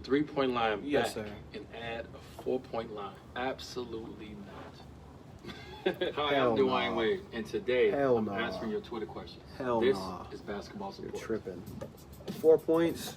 3-point line Yes, back sir. and add a 4-point line? Absolutely not. Hi, Hell I'm Dwyane nah. Wade, and today Hell I'm nah. answering your Twitter questions. Hell this nah. is basketball You're support. tripping. 4 points.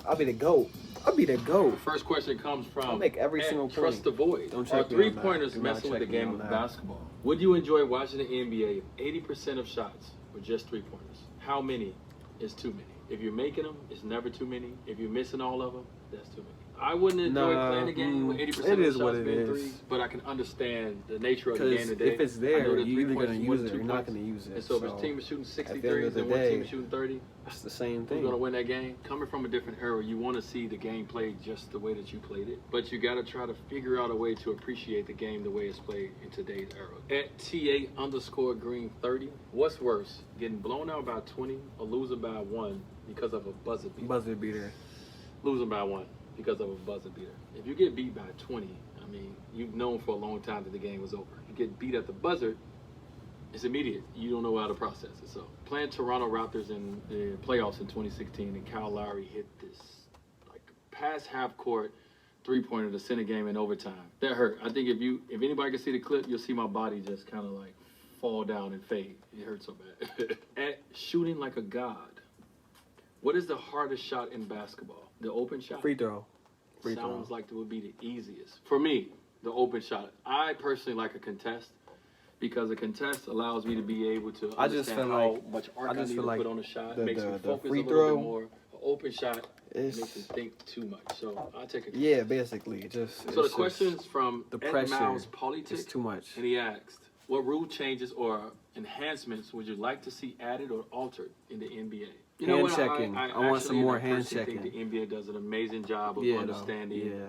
I'll be the GOAT. I'll be the GOAT. First question comes from I'll make every single Trust point. the Void. Don't Are check me on that. three-pointers Do not messing with the check me game on of that. basketball? Would you enjoy watching the NBA if 80% of shots were just three-pointers? How many is too many? If you're making them, it's never too many. If you're missing all of them, that's too many. I wouldn't enjoy playing a game with 80% of the shots being threes, but I can understand the nature of the game today. If it's there, you're either going to use it or you're not going to use it. And so if his team is shooting 60 at the end threes of the and one day, team is shooting 30, it's the same who's thing. going to win that game? Coming from a different era, you want to see the game played just the way that you played it, but you got to try to figure out a way to appreciate the game the way it's played in today's era. At TA_Green30, what's worse, getting blown out by 20 or losing by 1 because of a buzzer beater? Buzzer beater. Losing by 1 because of a buzzer beater. If you get beat by 20, I mean, you've known for a long time that the game was over. You get beat at the buzzer, it's immediate. You don't know how to process it. So, playing Toronto Raptors in the playoffs in 2016, and Kyle Lowry hit this like past half court three-pointer to send a game in overtime. That hurt. I think if anybody can see the clip, you'll see my body just kind of like fall down and fade. It hurt so bad. At shooting like a god, what is the hardest shot in basketball? The open shot? Free throw. Sounds like it would be the easiest. For me, the open shot. I personally like a contest because a contest allows me to be able to understand how much arc I need to put on a shot. Makes me focus a little bit more. An open shot makes me think too much. So I'll take a contest. Yeah, basically. So the question's from the Ed pressure. Miles Politic. It's too much. And he asked, what rule changes or enhancements would you like to see added or altered in the NBA? You know what? Checking. I want some more hand checking. I think the NBA does an amazing job of understanding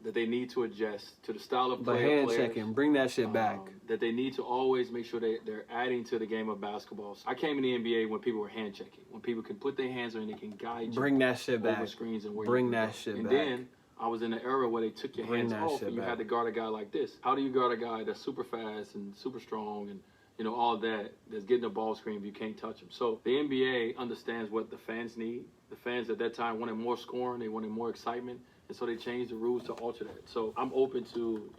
that they need to adjust to the style of play. But hand checking, bring that shit back. That they need to always make sure they're adding to the game of basketball. So I came in the NBA when people were hand checking, when people can put their hands on and they can guide you. Bring that shit back. Over screens and where bring you that shit and back. then I was in an era where they took your hands off and you had to guard a guy like this. How do you guard a guy that's super fast and super strong and all that, that's getting a ball screen, you can't touch him. So the NBA understands what the fans need. The fans at that time wanted more scoring, they wanted more excitement, and so they changed the rules to alter that. So I'm open to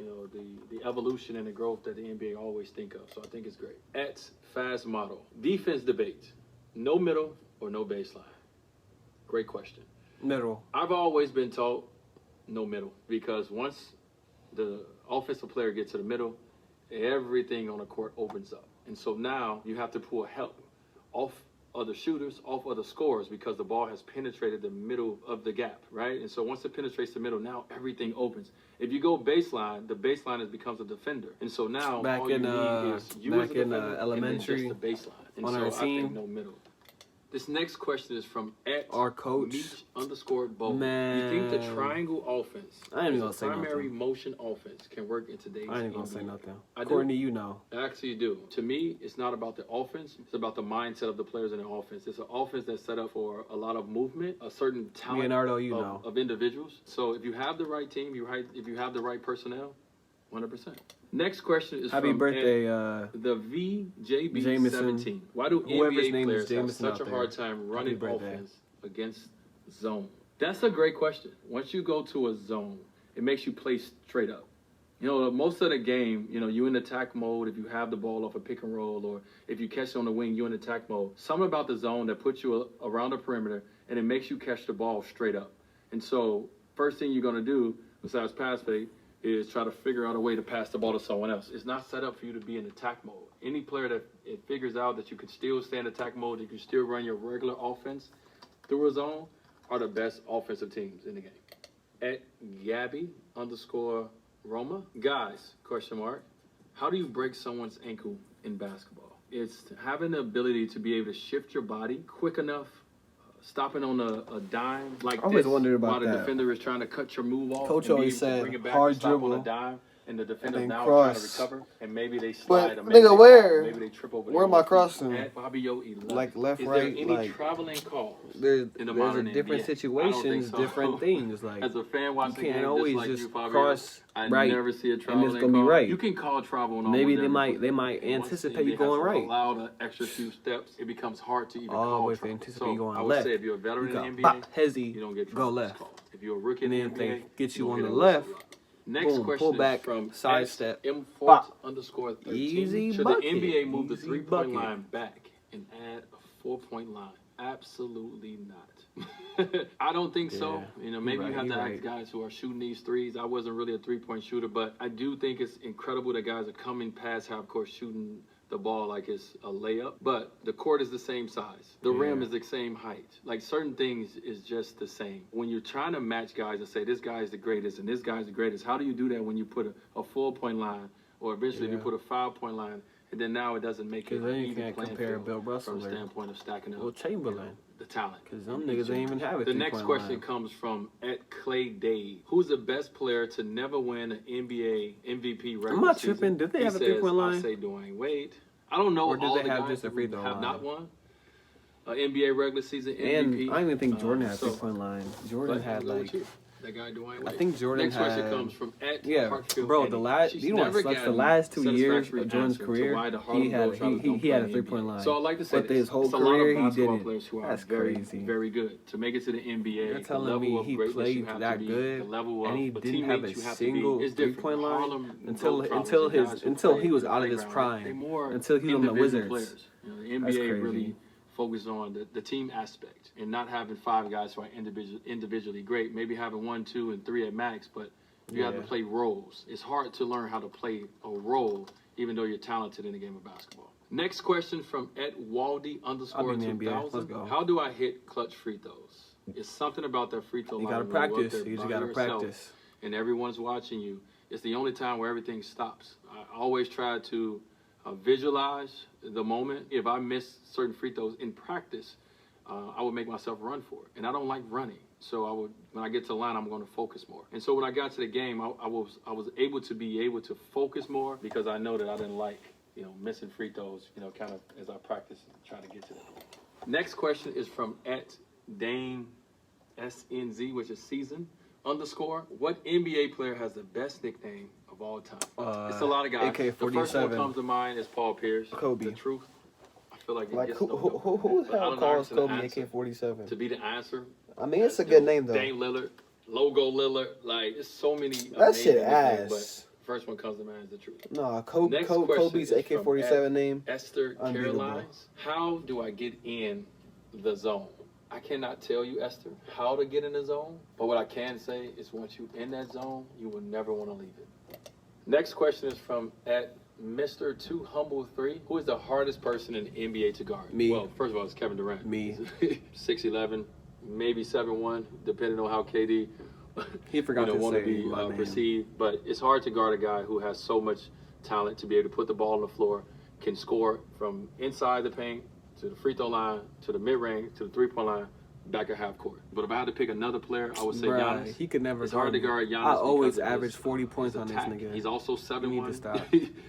the evolution and the growth that the NBA always think of. So I think it's great. At Fast Model, defense debate, no middle or no baseline? Great question. Middle. I've always been taught no middle because once the offensive player gets to the middle, everything on the court opens up. And so now you have to pull help off other shooters, off other scorers, because the ball has penetrated the middle of the gap, right? And so once it penetrates the middle, now everything opens. If you go baseline, the baseline becomes a defender. And so now all you need is you as a defender elementary, and then just the baseline. And on so our I team, think no middle. This next question is from our coach, Meech_Bowl. Man. You think the triangle offense, I ain't even gonna say primary nothing. motion offense, can work in today's I ain't gonna NBA? say nothing. I do. Courtney, you know. I actually do. To me, it's not about the offense. It's about the mindset of the players in the offense. It's an offense that's set up for a lot of movement, a certain talent Leonardo, of individuals. So if you have the right team, if you have the right personnel, 100%. Next question is Happy from birthday, the VJB17. Why do NBA players have such a hard time running offense against zone? That's a great question. Once you go to a zone, it makes you play straight up. Most of the game, you in attack mode if you have the ball off a pick and roll, or if you catch it on the wing, you in attack mode. Something about the zone that puts you around the perimeter and it makes you catch the ball straight up. And so first thing you're going to do, besides pass fake, is try to figure out a way to pass the ball to someone else. It's not set up for you to be in attack mode. Any player that it figures out that you can still stay in attack mode, you can still run your regular offense through a zone, are the best offensive teams in the game. At Gabby_Roma, guys, ? How do you break someone's ankle in basketball? It's having the ability to be able to shift your body quick enough, stopping on a dime like I always this wondered about while the that. defender is trying to cut your move off. Coach always said bring it back hard and stop on dribble a dime. and the defender now trying to recover, and maybe they slide. But nigga, where? Maybe they trip over. Where am I crossing? At Bobby O 11. Like left, Is right, there any like traveling calls? There's in the a modern different NBA? situations, so. different things. Like as a fan watching, you can't always just Fabio, cross I right, never see a and traveling it's gonna be call. right. You can call travel on maybe almost they might anticipate you going right. Allow the extra few steps, it becomes hard to even All call with travel. anticipate you going I would left. say if you're a veteran in the NBA, bop, hezzy, you don't get go travel left. calls. If you're a rookie in And the then NBA, they get you on the hit a left. whistle. Next Boom, question pull back, is from sidestep, M4_13. Easy Should bucket, the NBA move the easy 3-point bucket. line back and add a 4-point line? Absolutely not. I don't think so. You know, maybe you have to ask guys who are shooting these threes. I wasn't really a 3-point shooter, but I do think it's incredible that guys are coming past half court shooting the ball like it's a layup, but the court is the same size. The rim is the same height. Like certain things is just the same. When you're trying to match guys and say this guy is the greatest and this guy's the greatest, how do you do that when you put a 4-point line or eventually if you put a 5-point line and then now it doesn't make it then you even can't playing compare field Bill Russell from a standpoint of stacking up. Well, Chamberlain. The talent. Because them niggas ain't even have it. The next question comes from Clay Dave. Who's the best player to never win an NBA MVP regular season? I'm not tripping. Did they have a 3-point line? I say Dwyane Wade. I don't know. Or did all they the have guys just a free throw have line? not won an NBA regular season MVP. And I don't even think Jordan had a 3-point line. Jordan had like. That guy Dwyane Wade. I think Jordan Next had. question comes from Hartfield. Bro, the last you know what sucks? The last 2 years of Jordan's career, he had a 3-point line. So I like to say but his whole career he didn't. That's crazy. Very good to make it to the NBA. You're telling me he played that good and he didn't have a single 3-point line until he was out of his prime, until he was on the Wizards. You know, the NBA really focus on the team aspect and not having 5 guys who are individually great. Maybe having 1, 2, and 3 at max, but you have to play roles. It's hard to learn how to play a role even though you're talented in the game of basketball. Next question from @Waldy_2000. How do I hit clutch free throws? It's something about that free throw line. You gotta practice. You just gotta practice. And everyone's watching you. It's the only time where everything stops. I always try to visualize the moment. If I miss certain free throws in practice, I would make myself run for it. And I don't like running. So when I get to the line, I'm going to focus more. And so when I got to the game, I was able to focus more because I know that I didn't like, missing free throws, kind of as I practice and try to get to that. Next question is from @DaneSNZ, which is season_. What NBA player has the best nickname of all time? It's a lot of guys. AK-47. The first one comes to mind is Paul Pierce. Kobe. The truth. I feel like who the hell calls Kobe AK-47? To be the answer. I mean, it's a good name though. Dame Lillard, Logo Lillard, like it's so many. That shit ass. But first one comes to mind is the truth. No, Kobe's AK-47 name. Esther Caroline's. How do I get in the zone? I cannot tell you, Esther, how to get in the zone, but what I can say is once you're in that zone, you will never want to leave it. Next question is from @Mr.2Humble3. Who is the hardest person in the NBA to guard? Me. Well, first of all, it's Kevin Durant. Me. 6'11", maybe 7'1", depending on how KD he forgot to want say to be perceived. But it's hard to guard a guy who has so much talent to be able to put the ball on the floor, can score from inside the paint to the free throw line, to the mid-range, to the 3-point line, back at half court. But if I had to pick another player, I would say Giannis. He could never. It's hard to guard Giannis. I always average 40 points on this nigga. He's also 7'1". You need to stop.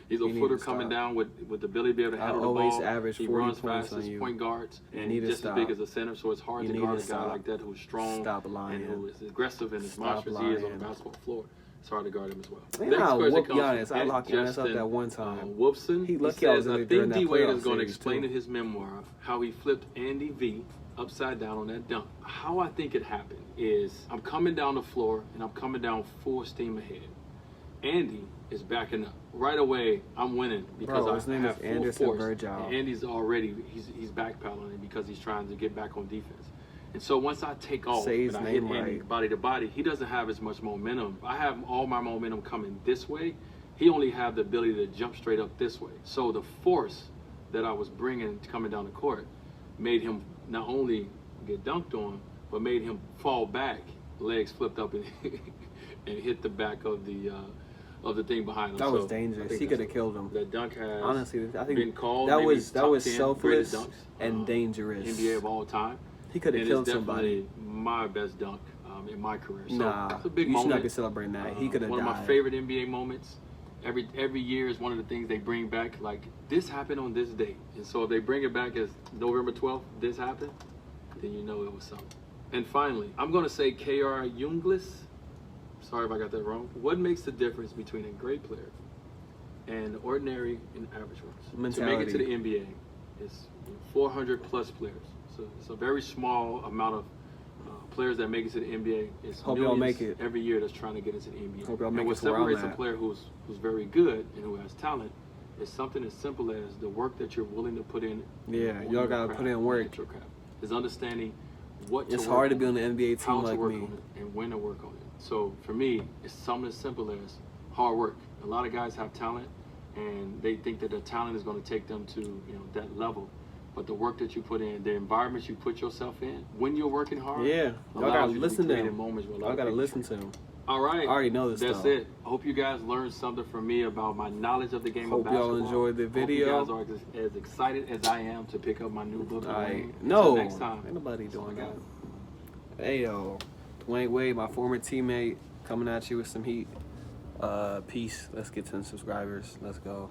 He's a footer coming down with the ability to be able to handle the ball. I always average 40 he runs points fast on as you. Point guards and you need just to as big as a center. So it's hard to guard a guy like that who's strong and who is aggressive and as monstrous as he is on the basketball floor. It's hard to guard him as well. Man, I whooped Giannis. I locked Giannis up that one time. Whoopson. He says, I think D-Wade is going to explain in his memoir how he flipped Andy V upside down on that dunk. How I think it happened is I'm coming down the floor and I'm coming down full steam ahead. Andy is backing up. Right away, I'm winning because his name is Anderson Virgil. Andy's already he's backpedaling because he's trying to get back on defense. And so once I take off and I hit Andy body to body, he doesn't have as much momentum. I have all my momentum coming this way. He only have the ability to jump straight up this way. So the force that I was bringing coming down the court made him not only get dunked on, but made him fall back, legs flipped up and hit the back of the thing behind him. That was dangerous. He could have killed him. The dunk has honestly, I think been called that was 10 selfless dunks, and dangerous. NBA of all time. He could have killed somebody. My best dunk in my career. So nah, it's a big you moment. should not be celebrating that. He could have died. One of my favorite NBA moments. every year is one of the things they bring back. Like, this happened on this date, and so if they bring it back as November 12th, this happened, then you know it was something. And finally, I'm gonna say K.R. Younglis. Sorry if I got that wrong. What makes the difference between a great player and ordinary and average ones? To make it to the NBA, it's 400 plus players. So it's a very small amount of players that make it to the NBA. It's Hope y'all make it every year that's trying to get into the NBA. Hope y'all make and what it to where I'm separates a at. player who's very good and who has talent is something as simple as the work that you're willing to put in. Yeah, y'all gotta put in work. Is understanding what it's hard to be on the NBA team like me and when to work on it. So for me, it's something as simple as hard work. A lot of guys have talent, and they think that their talent is going to take them to that level. But the work that you put in, the environment you put yourself in, when you're working hard, y'all gotta listen to him. Y'all gotta listen to him. All right, I already know this. That's it. I hope you guys learned something from me about my knowledge of the game of basketball. Hope y'all enjoyed the video. Hope you guys are as excited as I am to pick up my new book. No, next time. Ain't nobody doing that. Hey yo, Dwyane Wade, my former teammate, coming at you with some heat. Peace. Let's get 10 subscribers. Let's go.